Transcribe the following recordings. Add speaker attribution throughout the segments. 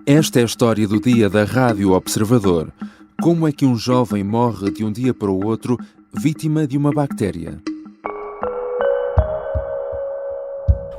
Speaker 1: Esta é a história do dia da Rádio Observador. Como é que um jovem morre de um dia para o outro vítima de uma bactéria?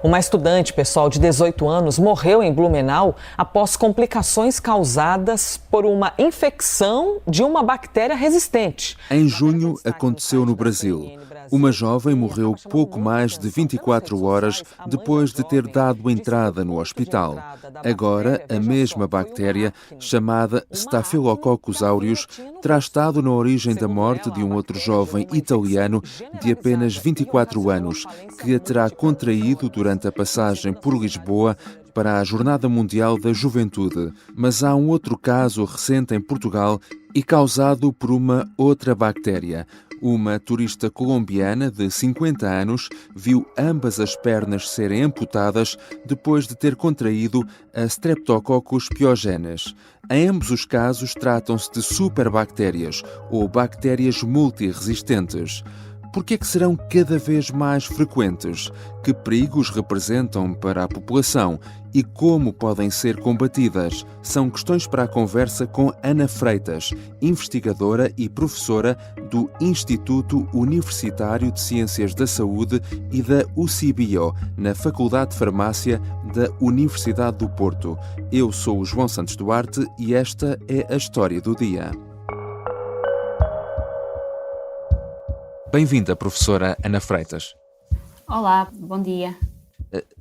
Speaker 2: Uma estudante, pessoal, de 18 anos, morreu em Blumenau após complicações causadas por uma infecção de uma bactéria resistente.
Speaker 1: Em junho, aconteceu no Brasil. Uma jovem morreu pouco mais de 24 horas depois de ter dado entrada no hospital. Agora, a mesma bactéria, chamada Staphylococcus aureus, terá estado na origem da morte de um outro jovem italiano de apenas 24 anos, que a terá contraído durante a passagem por Lisboa para a Jornada Mundial da Juventude. Mas há um outro caso recente em Portugal e causado por uma outra bactéria. Uma turista colombiana de 50 anos viu ambas as pernas serem amputadas depois de ter contraído a Streptococcus pyogenes. Em ambos os casos, tratam-se de superbactérias ou bactérias multiresistentes. Por que é que serão cada vez mais frequentes? Que perigos representam para a população e como podem ser combatidas? São questões para a conversa com Ana Freitas, investigadora e professora do Instituto Universitário de Ciências da Saúde e da UCIBio, na Faculdade de Farmácia da Universidade do Porto. Eu sou o João Santos Duarte e esta é a história do dia. Bem-vinda, professora Ana Freitas.
Speaker 3: Olá, bom dia.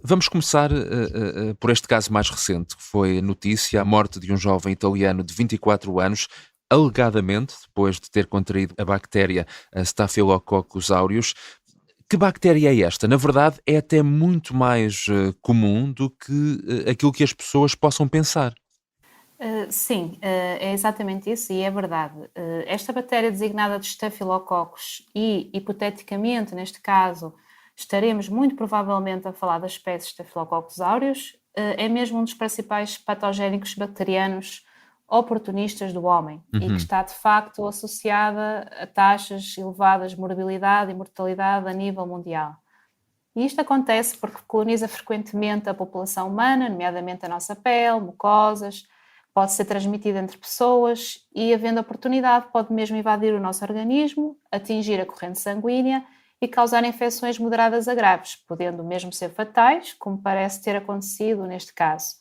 Speaker 1: Vamos começar por este caso mais recente, que foi a notícia, a morte de um jovem italiano de 24 anos, alegadamente, depois de ter contraído a bactéria a Staphylococcus aureus. Que bactéria é esta? Na verdade, é até muito mais comum do que aquilo que as pessoas possam pensar.
Speaker 3: Sim, é exatamente isso e é verdade. Esta bactéria designada de Staphylococcus e, hipoteticamente, neste caso, estaremos muito provavelmente a falar da espécie Staphylococcus aureus, é mesmo um dos principais patogénicos bacterianos oportunistas do homem e que está, de facto, associada a taxas elevadas de morbilidade e mortalidade a nível mundial. E isto acontece porque coloniza frequentemente a população humana, nomeadamente a nossa pele, mucosas. Pode ser transmitida entre pessoas e, havendo oportunidade, pode mesmo invadir o nosso organismo, atingir a corrente sanguínea e causar infecções moderadas a graves, podendo mesmo ser fatais, como parece ter acontecido neste caso.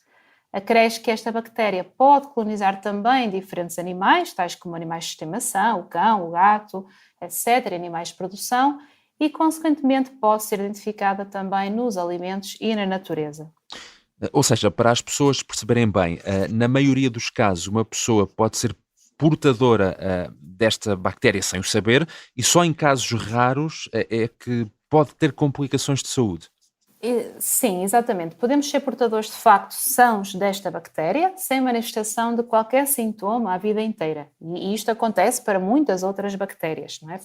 Speaker 3: Acresce que esta bactéria pode colonizar também diferentes animais, tais como animais de estimação, o cão, o gato, etc., animais de produção, e, consequentemente, pode ser identificada também nos alimentos e na natureza.
Speaker 1: Ou seja, para as pessoas perceberem bem, na maioria dos casos uma pessoa pode ser portadora desta bactéria sem o saber e só em casos raros é que pode ter complicações de saúde.
Speaker 3: Sim, exatamente. Podemos ser portadores de facto sãos desta bactéria sem manifestação de qualquer sintoma a vida inteira. E isto acontece para muitas outras bactérias, não é?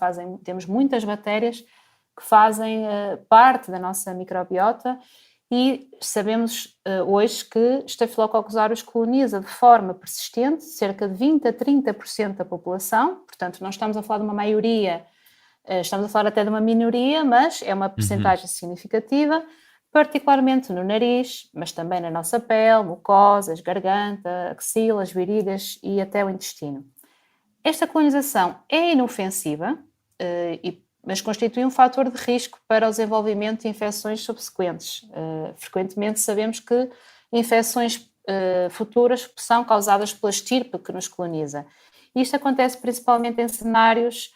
Speaker 3: Temos muitas bactérias que fazem parte da nossa microbiota. E sabemos hoje que Staphylococcus aureus coloniza de forma persistente cerca de 20 a 30% da população, portanto não estamos a falar de uma maioria, estamos a falar até de uma minoria, mas é uma percentagem significativa, particularmente no nariz, mas também na nossa pele, mucosas, garganta, axilas, virilhas e até o intestino. Esta colonização é inofensiva mas constitui um fator de risco para o desenvolvimento de infecções subsequentes. Frequentemente sabemos que infecções futuras são causadas pela estirpe que nos coloniza. Isto acontece principalmente em cenários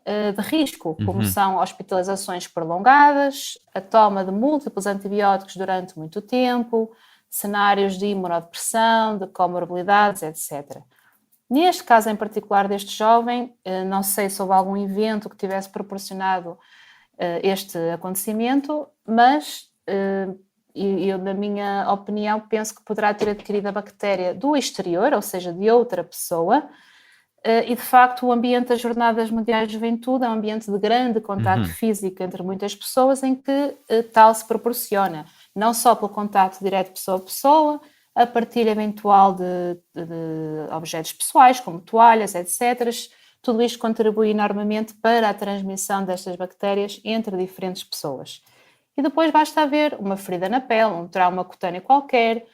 Speaker 3: de risco, como são hospitalizações prolongadas, a toma de múltiplos antibióticos durante muito tempo, cenários de imunodepressão, de comorbilidades, etc. Neste caso em particular deste jovem, não sei se houve algum evento que tivesse proporcionado este acontecimento, mas eu, na minha opinião, penso que poderá ter adquirido a bactéria do exterior, ou seja, de outra pessoa, e de facto o ambiente das Jornadas Mundiais de Juventude é um ambiente de grande contacto físico entre muitas pessoas em que tal se proporciona, não só pelo contacto direto pessoa a pessoa, a partilha eventual de objetos pessoais, como toalhas, etc. Tudo isto contribui enormemente para a transmissão destas bactérias entre diferentes pessoas. E depois basta haver uma ferida na pele, um trauma cutâneo qualquer,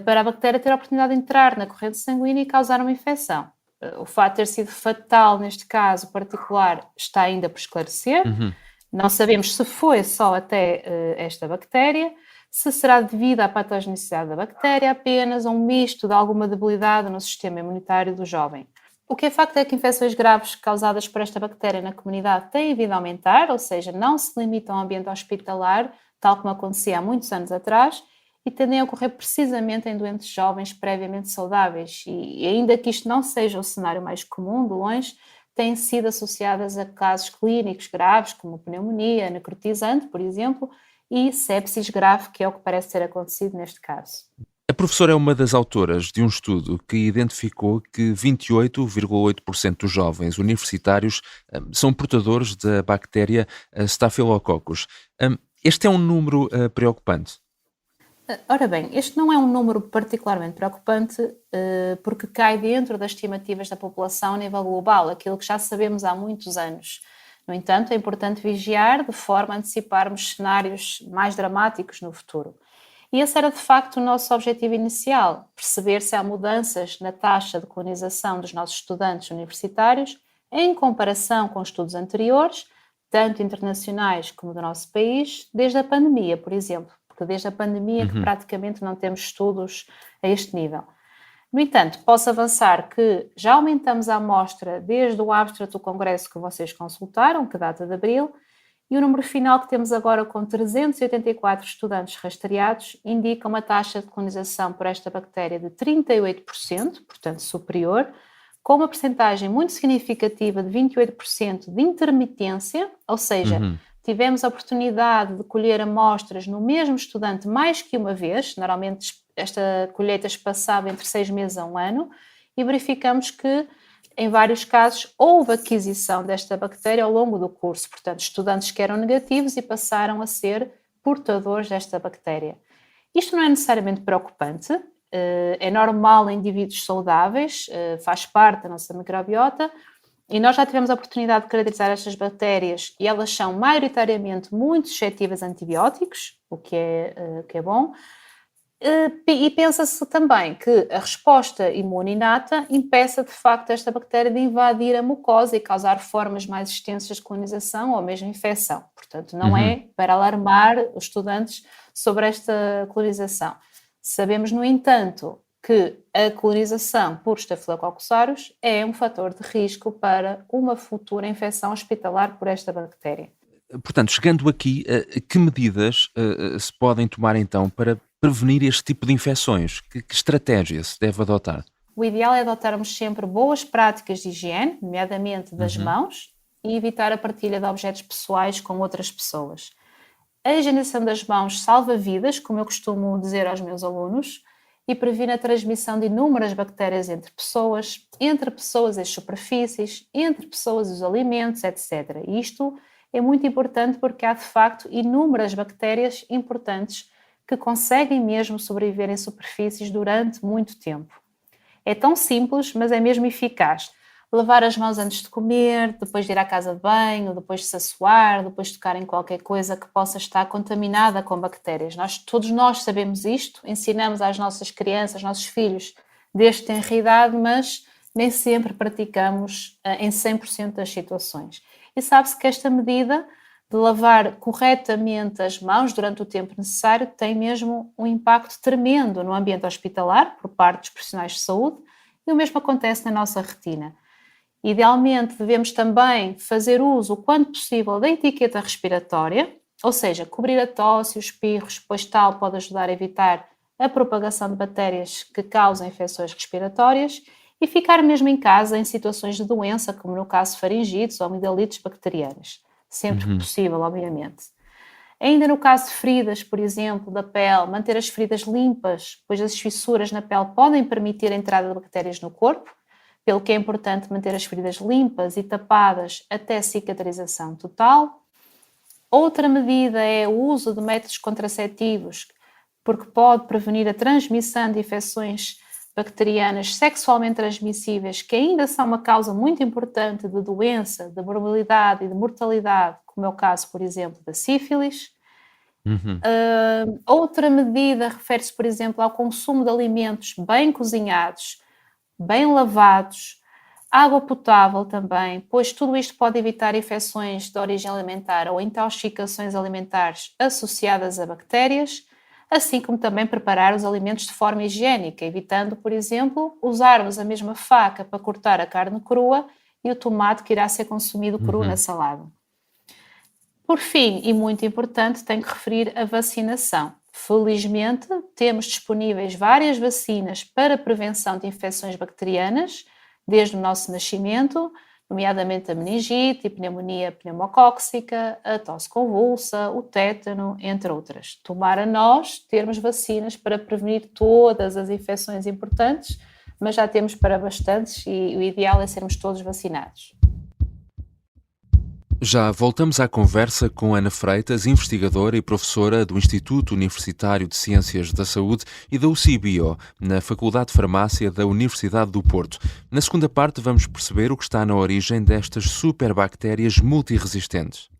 Speaker 3: para a bactéria ter a oportunidade de entrar na corrente sanguínea e causar uma infecção. O fato de ter sido fatal neste caso particular está ainda por esclarecer. Não sabemos se foi só até esta bactéria, se será devido à patogenicidade da bactéria apenas a um misto de alguma debilidade no sistema imunitário do jovem. O que é facto é que infecções graves causadas por esta bactéria na comunidade têm vindo a aumentar, ou seja, não se limitam ao ambiente hospitalar, tal como acontecia há muitos anos atrás, e tendem a ocorrer precisamente em doentes jovens previamente saudáveis. E ainda que isto não seja o cenário mais comum, de longe, têm sido associadas a casos clínicos graves, como pneumonia necrotizante, por exemplo, e sepsis grave, que é o que parece ter acontecido neste caso.
Speaker 1: A professora é uma das autoras de um estudo que identificou que 28,8% dos jovens universitários são portadores da bactéria Staphylococcus. Este é um número preocupante.
Speaker 3: Ora bem, este não é um número particularmente preocupante porque cai dentro das estimativas da população a nível global, aquilo que já sabemos há muitos anos. No entanto, é importante vigiar de forma a anteciparmos cenários mais dramáticos no futuro. E esse era de facto o nosso objetivo inicial, perceber se há mudanças na taxa de colonização dos nossos estudantes universitários em comparação com estudos anteriores, tanto internacionais como do nosso país, desde a pandemia, por exemplo. Porque desde a pandemia que praticamente não temos estudos a este nível. No entanto, posso avançar que já aumentamos a amostra desde o abstract do congresso que vocês consultaram, que data de abril, e o número final que temos agora com 384 estudantes rastreados indica uma taxa de colonização por esta bactéria de 38%, portanto superior, com uma percentagem muito significativa de 28% de intermitência, ou seja, tivemos a oportunidade de colher amostras no mesmo estudante mais que uma vez, normalmente esta colheita se passava entre 6 meses a 1 ano, e verificamos que, em vários casos, houve aquisição desta bactéria ao longo do curso, portanto, estudantes que eram negativos e passaram a ser portadores desta bactéria. Isto não é necessariamente preocupante, é normal em indivíduos saudáveis, faz parte da nossa microbiota, e nós já tivemos a oportunidade de caracterizar estas bactérias e elas são maioritariamente muito suscetíveis a antibióticos, o que é bom. E pensa-se também que a resposta imune inata impeça de facto esta bactéria de invadir a mucosa e causar formas mais extensas de colonização ou mesmo infecção. Portanto, não é para alarmar os estudantes sobre esta colonização. Sabemos, no entanto, que a colonização por Staphylococcus aureus é um fator de risco para uma futura infecção hospitalar por esta bactéria.
Speaker 1: Portanto, chegando aqui, que medidas se podem tomar então para prevenir este tipo de infecções? Que estratégia se deve adotar?
Speaker 3: O ideal é adotarmos sempre boas práticas de higiene, nomeadamente das mãos, e evitar a partilha de objetos pessoais com outras pessoas. A higienização das mãos salva vidas, como eu costumo dizer aos meus alunos, e previne a transmissão de inúmeras bactérias entre pessoas e as superfícies, entre pessoas e os alimentos, etc. E isto é muito importante porque há, de facto, inúmeras bactérias importantes que conseguem mesmo sobreviver em superfícies durante muito tempo. É tão simples, mas é mesmo eficaz. Lavar as mãos antes de comer, depois de ir à casa de banho, depois de se assoar, depois de tocar em qualquer coisa que possa estar contaminada com bactérias. Todos nós sabemos isto, ensinamos às nossas crianças, aos nossos filhos, desde que tenra idade, mas nem sempre praticamos em 100% das situações. E sabe-se que esta medida de lavar corretamente as mãos durante o tempo necessário tem mesmo um impacto tremendo no ambiente hospitalar, por parte dos profissionais de saúde, e o mesmo acontece na nossa retina. Idealmente, devemos também fazer uso, o quanto possível, da etiqueta respiratória, ou seja, cobrir a tosse e os espirros, pois tal pode ajudar a evitar a propagação de bactérias que causam infecções respiratórias e ficar mesmo em casa em situações de doença, como no caso de faringites ou amigdalites bacterianas. Sempre que possível, obviamente. Ainda no caso de feridas, por exemplo, da pele, manter as feridas limpas, pois as fissuras na pele podem permitir a entrada de bactérias no corpo, pelo que é importante manter as feridas limpas e tapadas até cicatrização total. Outra medida é o uso de métodos contraceptivos, porque pode prevenir a transmissão de infecções bacterianas sexualmente transmissíveis, que ainda são uma causa muito importante de doença, de morbilidade e de mortalidade, como é o caso, por exemplo, da sífilis. Outra medida refere-se, por exemplo, ao consumo de alimentos bem cozinhados, bem lavados, água potável também, pois tudo isto pode evitar infecções de origem alimentar ou intoxicações alimentares associadas a bactérias, assim como também preparar os alimentos de forma higiênica, evitando, por exemplo, usarmos a mesma faca para cortar a carne crua e o tomate que irá ser consumido cru na salada. Por fim, e muito importante, tenho que referir a vacinação. Felizmente, temos disponíveis várias vacinas para a prevenção de infecções bacterianas, desde o nosso nascimento, nomeadamente a meningite, a pneumonia pneumocócica, a tosse convulsa, o tétano, entre outras. Tomara nós termos vacinas para prevenir todas as infecções importantes, mas já temos para bastantes e o ideal é sermos todos vacinados.
Speaker 1: Já voltamos à conversa com Ana Freitas, investigadora e professora do Instituto Universitário de Ciências da Saúde e da UCBio, na Faculdade de Farmácia da Universidade do Porto. Na segunda parte vamos perceber o que está na origem destas superbactérias multiresistentes.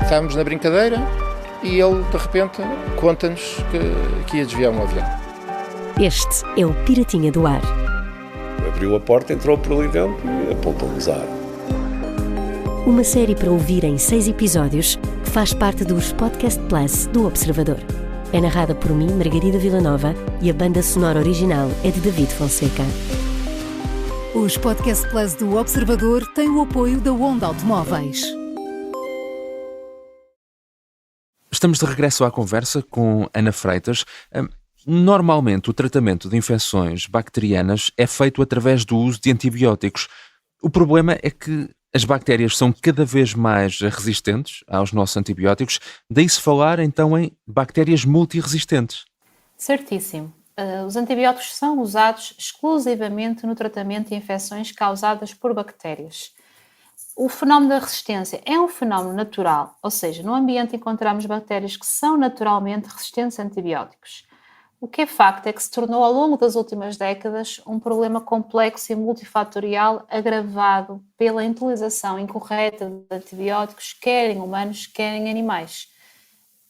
Speaker 4: Estávamos na brincadeira e ele, de repente, conta-nos que ia desviar um avião.
Speaker 5: Este é o Piratinha do Ar.
Speaker 6: Abriu a porta, entrou por ali dentro e apontou-nos ar.
Speaker 5: Uma série para ouvir em 6 episódios que faz parte dos Podcast Plus do Observador. É narrada por mim, Margarida Villanova, e a banda sonora original é de David Fonseca.
Speaker 7: Os Podcast Plus do Observador têm o apoio da Onda Automóveis.
Speaker 1: Estamos de regresso à conversa com Ana Freitas. Normalmente, o tratamento de infecções bacterianas é feito através do uso de antibióticos. O problema é que as bactérias são cada vez mais resistentes aos nossos antibióticos, daí se falar então em bactérias multiresistentes.
Speaker 3: Certíssimo. Os antibióticos são usados exclusivamente no tratamento de infecções causadas por bactérias. O fenómeno da resistência é um fenómeno natural, ou seja, no ambiente encontramos bactérias que são naturalmente resistentes a antibióticos. O que é facto é que se tornou ao longo das últimas décadas um problema complexo e multifatorial agravado pela utilização incorreta de antibióticos, quer em humanos, quer em animais.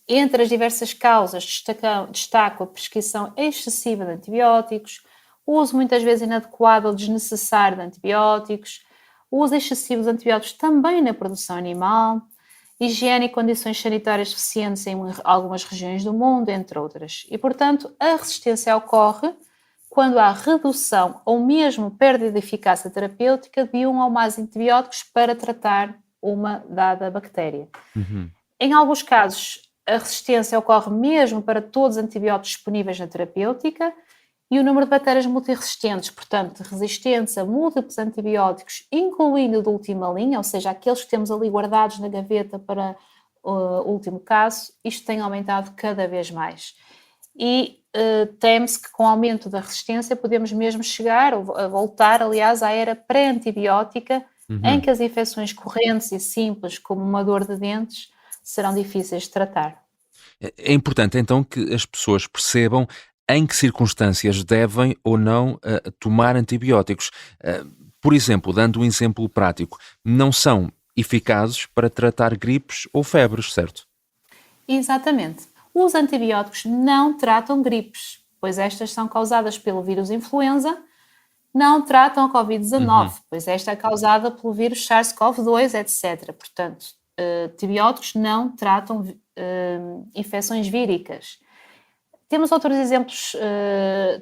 Speaker 3: Entre as diversas causas destaco a prescrição excessiva de antibióticos, o uso muitas vezes inadequado ou desnecessário de antibióticos, o uso excessivo de antibióticos também na produção animal, higiene e condições sanitárias deficientes em algumas regiões do mundo, entre outras. E, portanto, a resistência ocorre quando há redução ou mesmo perda de eficácia terapêutica de um ou mais antibióticos para tratar uma dada bactéria. Em alguns casos, a resistência ocorre mesmo para todos os antibióticos disponíveis na terapêutica e o número de bactérias multiresistentes, portanto, resistentes a múltiplos antibióticos, incluindo de última linha, ou seja, aqueles que temos ali guardados na gaveta para o último caso, isto tem aumentado cada vez mais. E teme-se que com o aumento da resistência podemos mesmo chegar, ou voltar, aliás, à era pré-antibiótica, em que as infecções correntes e simples, como uma dor de dentes, serão difíceis de tratar.
Speaker 1: É importante, então, que as pessoas percebam em que circunstâncias devem ou não tomar antibióticos. Por exemplo, dando um exemplo prático, não são eficazes para tratar gripes ou febres, certo?
Speaker 3: Exatamente. Os antibióticos não tratam gripes, pois estas são causadas pelo vírus influenza, não tratam a Covid-19, pois esta é causada pelo vírus SARS-CoV-2, etc. Portanto, antibióticos não tratam infecções víricas. Temos outros exemplos,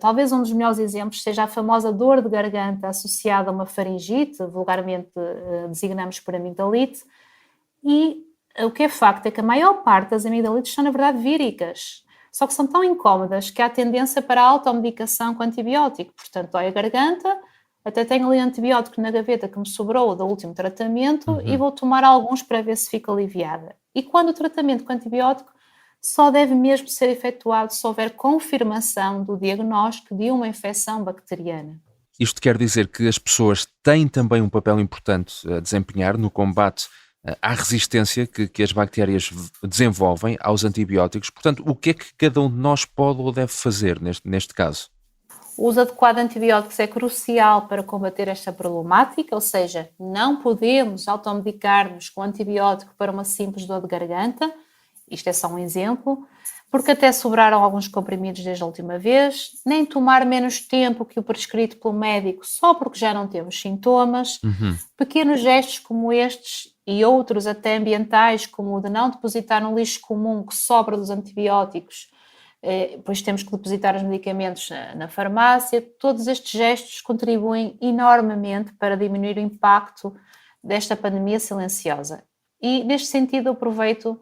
Speaker 3: talvez um dos melhores exemplos seja a famosa dor de garganta associada a uma faringite, vulgarmente designamos por amigdalite, e o que é facto é que a maior parte das amigdalites são, na verdade, víricas, só que são tão incómodas que há tendência para a automedicação com antibiótico, portanto, dói a garganta, até tenho ali antibiótico na gaveta que me sobrou do último tratamento e vou tomar alguns para ver se fico aliviada. E quando o tratamento com antibiótico só deve mesmo ser efetuado se houver confirmação do diagnóstico de uma infecção bacteriana.
Speaker 1: Isto quer dizer que as pessoas têm também um papel importante a desempenhar no combate à resistência que as bactérias desenvolvem aos antibióticos. Portanto, o que é que cada um de nós pode ou deve fazer neste caso?
Speaker 3: O uso adequado de antibióticos é crucial para combater esta problemática, ou seja, não podemos automedicar-nos com antibiótico para uma simples dor de garganta, isto é só um exemplo, porque até sobraram alguns comprimidos desde a última vez, nem tomar menos tempo que o prescrito pelo médico só porque já não temos sintomas. Pequenos gestos como estes e outros até ambientais, como o de não depositar no lixo comum que sobra dos antibióticos, pois temos que depositar os medicamentos na farmácia, todos estes gestos contribuem enormemente para diminuir o impacto desta pandemia silenciosa. E neste sentido eu aproveito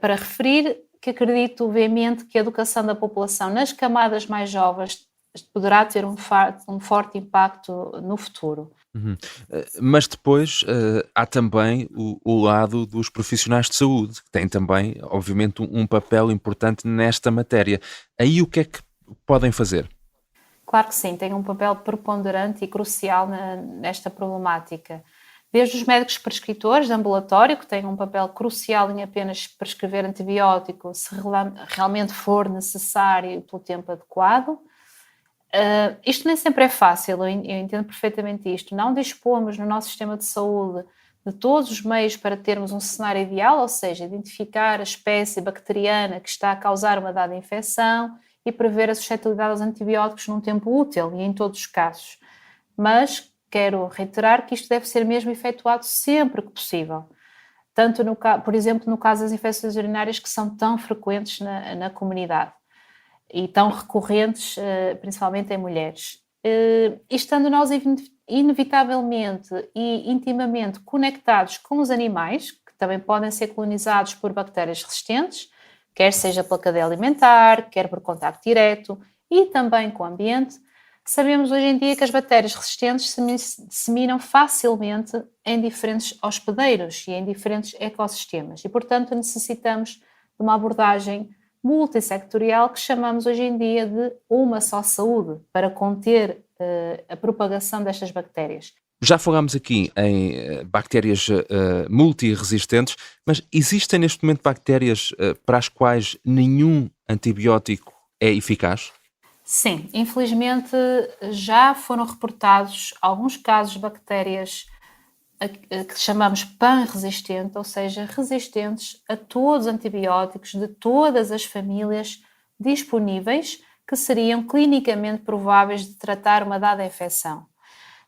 Speaker 3: para referir que acredito veemente que a educação da população nas camadas mais jovens poderá ter um forte impacto no futuro.
Speaker 1: Mas depois há também o lado dos profissionais de saúde, que têm também, obviamente, um papel importante nesta matéria. Aí o que é que podem fazer?
Speaker 3: Claro que sim, têm um papel preponderante e crucial nesta problemática. Desde os médicos prescritores de ambulatório, que têm um papel crucial em apenas prescrever antibiótico se realmente for necessário e pelo tempo adequado. Isto nem sempre é fácil, eu entendo perfeitamente isto. Não dispomos no nosso sistema de saúde de todos os meios para termos um cenário ideal, ou seja, identificar a espécie bacteriana que está a causar uma dada infecção e prever a suscetibilidade aos antibióticos num tempo útil e em todos os casos. Mas quero reiterar que isto deve ser mesmo efetuado sempre que possível. Tanto, por exemplo, no caso das infecções urinárias que são tão frequentes na comunidade e tão recorrentes, principalmente em mulheres. E estando nós inevitavelmente e intimamente conectados com os animais, que também podem ser colonizados por bactérias resistentes, quer seja pela cadeia alimentar, quer por contacto direto e também com o ambiente, sabemos hoje em dia que as bactérias resistentes se disseminam facilmente em diferentes hospedeiros e em diferentes ecossistemas e, portanto, necessitamos de uma abordagem multissectorial que chamamos hoje em dia de uma só saúde para conter a propagação destas bactérias.
Speaker 1: Já falámos aqui em bactérias multiresistentes, mas existem neste momento bactérias para as quais nenhum antibiótico é eficaz?
Speaker 3: Sim, infelizmente já foram reportados alguns casos de bactérias que chamamos pan-resistente, ou seja, resistentes a todos os antibióticos de todas as famílias disponíveis que seriam clinicamente prováveis de tratar uma dada infecção.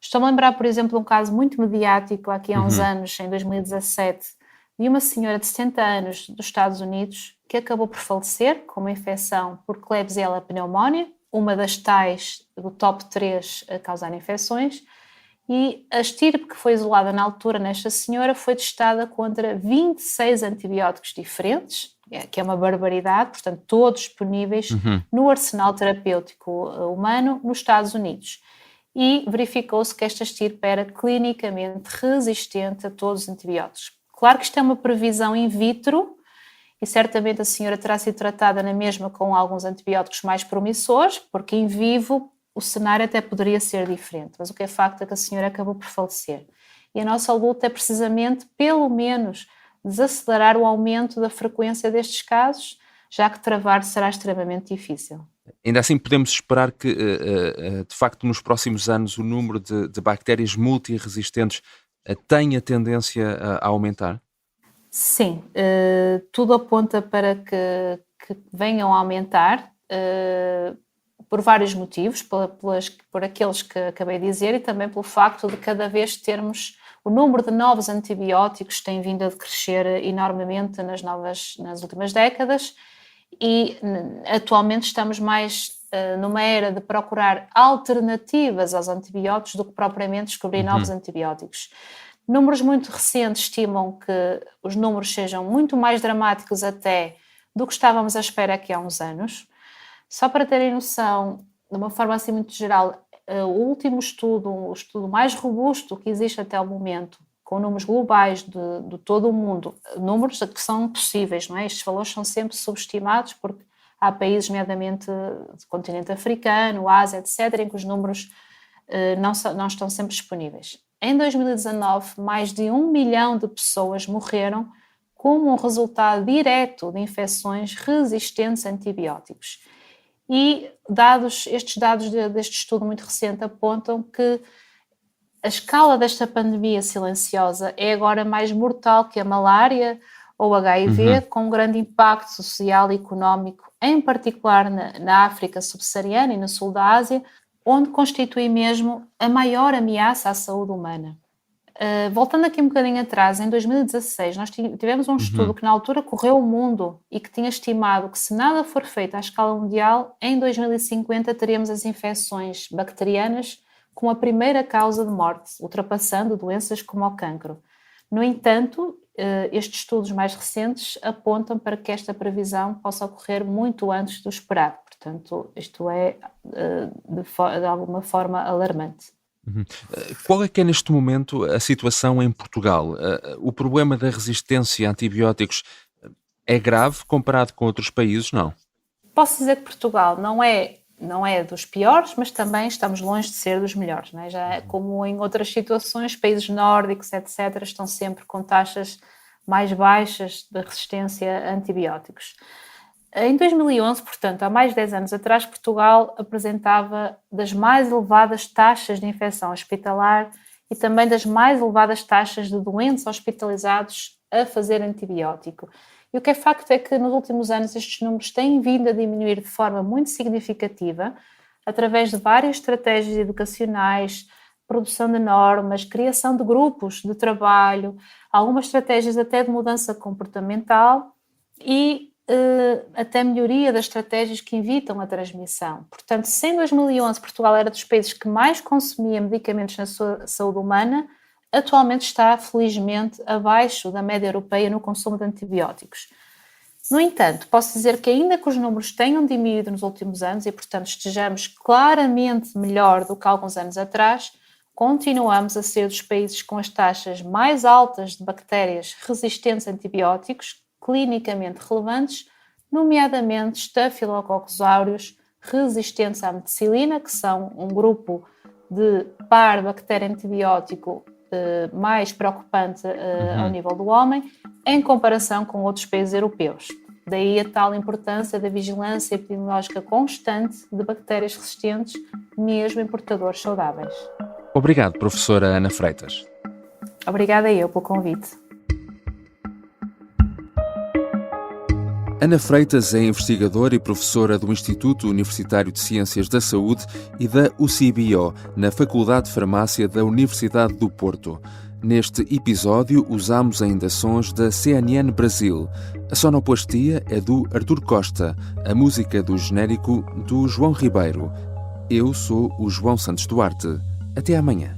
Speaker 3: Estou-me a lembrar, por exemplo, de um caso muito mediático aqui há uns anos, em 2017, de uma senhora de 60 anos dos Estados Unidos que acabou por falecer com uma infecção por Klebsiella pneumoniae, uma das tais do top 3 a causar infecções, e a estirpe que foi isolada na altura nesta senhora foi testada contra 26 antibióticos diferentes, que é uma barbaridade, portanto todos disponíveis no arsenal terapêutico humano nos Estados Unidos. E verificou-se que esta estirpe era clinicamente resistente a todos os antibióticos. Claro que isto é uma previsão in vitro, e certamente a senhora terá sido tratada na mesma com alguns antibióticos mais promissores, porque em vivo o cenário até poderia ser diferente, mas o que é facto é que a senhora acabou por falecer. E a nossa luta é precisamente, pelo menos, desacelerar o aumento da frequência destes casos, já que travar será extremamente difícil.
Speaker 1: Ainda assim podemos esperar que, de facto, nos próximos anos o número de bactérias multiresistentes tenha tendência a aumentar?
Speaker 3: Sim, tudo aponta para que venham a aumentar por vários motivos, por aqueles que acabei de dizer e também pelo facto de cada vez termos o número de novos antibióticos tem vindo a crescer enormemente nas últimas décadas e atualmente estamos mais numa era de procurar alternativas aos antibióticos do que propriamente descobrir novos antibióticos. Números muito recentes estimam que os números sejam muito mais dramáticos até do que estávamos à espera aqui há uns anos. Só para terem noção, de uma forma assim muito geral, o último estudo, o estudo mais robusto que existe até o momento, com números globais de todo o mundo, números que são possíveis, não é? Estes valores são sempre subestimados porque há países, nomeadamente do continente africano, Ásia, etc., em que os números não estão sempre disponíveis. Em 2019, mais de 1 milhão de pessoas morreram como um resultado direto de infecções resistentes a antibióticos. E estes dados deste estudo muito recente apontam que a escala desta pandemia silenciosa é agora mais mortal que a malária ou HIV, com um grande impacto social e económico, em particular na África subsaariana e no sul da Ásia, onde constitui mesmo a maior ameaça à saúde humana. Voltando aqui um bocadinho atrás, em 2016 nós tivemos um estudo que na altura correu o mundo e que tinha estimado que, se nada for feito à escala mundial, em 2050 teríamos as infecções bacterianas como a primeira causa de morte, ultrapassando doenças como o cancro. No entanto, estes estudos mais recentes apontam para que esta previsão possa ocorrer muito antes do esperado. Portanto, isto é de alguma forma alarmante.
Speaker 1: Qual é que é neste momento a situação em Portugal? O problema da resistência a antibióticos é grave comparado com outros países, não?
Speaker 3: Posso dizer que Portugal não é dos piores, mas também estamos longe de ser dos melhores. Não é? Já como em outras situações, países nórdicos, etc., estão sempre com taxas mais baixas de resistência a antibióticos. Em 2011, portanto, há mais de 10 anos atrás, Portugal apresentava das mais elevadas taxas de infecção hospitalar e também das mais elevadas taxas de doentes hospitalizados a fazer antibiótico. E o que é facto é que nos últimos anos estes números têm vindo a diminuir de forma muito significativa através de várias estratégias educacionais, produção de normas, criação de grupos de trabalho, algumas estratégias até de mudança comportamental e até melhoria das estratégias que evitam a transmissão. Portanto, se em 2011 Portugal era dos países que mais consumia medicamentos na sua saúde humana, atualmente está, felizmente, abaixo da média europeia no consumo de antibióticos. No entanto, posso dizer que ainda que os números tenham diminuído nos últimos anos e, portanto, estejamos claramente melhor do que há alguns anos atrás, continuamos a ser dos países com as taxas mais altas de bactérias resistentes a antibióticos, clinicamente relevantes, nomeadamente Staphylococcus aureus resistentes à amoxicilina, que são um grupo de par bactéria antibiótico mais preocupante ao nível do homem, em comparação com outros países europeus. Daí a tal importância da vigilância epidemiológica constante de bactérias resistentes, mesmo em portadores saudáveis.
Speaker 1: Obrigado, professora Ana Freitas.
Speaker 3: Obrigada eu pelo convite.
Speaker 1: Ana Freitas é investigadora e professora do Instituto Universitário de Ciências da Saúde e da UCIBio, na Faculdade de Farmácia da Universidade do Porto. Neste episódio, usamos ainda sons da CNN Brasil. A sonoplastia é do Artur Costa, a música do genérico do João Ribeiro. Eu sou o João Santos Duarte. Até amanhã.